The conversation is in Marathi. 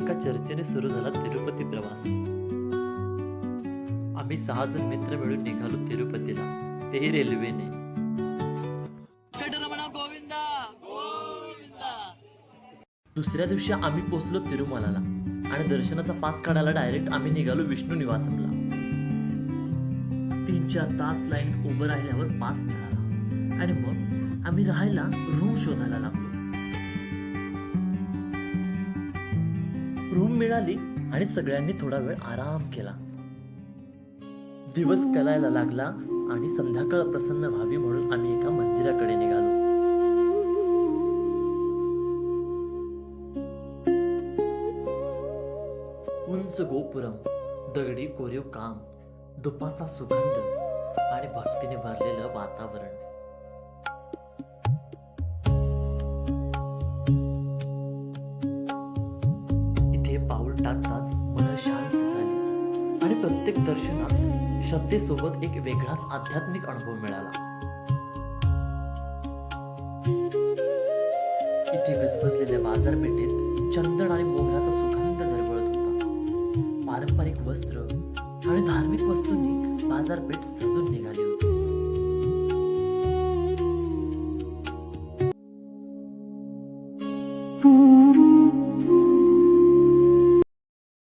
एका चर्चेने सुरू झाला तिरुपती प्रवास. आम्ही 6 जण मित्र मिळून निघालो तिरुपतीला, तेही रेल्वेने. दुसऱ्या दिवशी आम्ही पोहोचलो तिरुमलाला आणि दर्शनाचा पास काढायला डायरेक्ट आम्ही निघालो विष्णू निवासमला. 3-4 तास लाईन उभं राहिल्यावर पास मिळाला आणि मग आम्ही राहायला रूम शोधायला लागलो. रूम मिळाली आणि सगळ्यांनी थोडा वेळ आराम केला. दिवस कलायला लागला आणि संध्याकाळ प्रसन्न व्हावी म्हणून आम्ही एका मंदिराकडे निघालो. उंच गोपुरम, दगडी कोरीव काम, धुपाचा सुगंध आणि भक्तीने भरलेलं वातावरण. इथे पाऊल टाकताच मन शांत झाली आणि प्रत्येक दर्शनात श्रद्धेसोबत एक वेगळाच आध्यात्मिक अनुभव मिळाला. इथे गजबजलेल्या बाजारपेठेत चंदन आणि मोगऱ्याचा सुगंध दरवळत होता. पारंपरिक वस्त्र आणि धार्मिक वस्तूंनी बाजारपेठ सजून निघाली होती.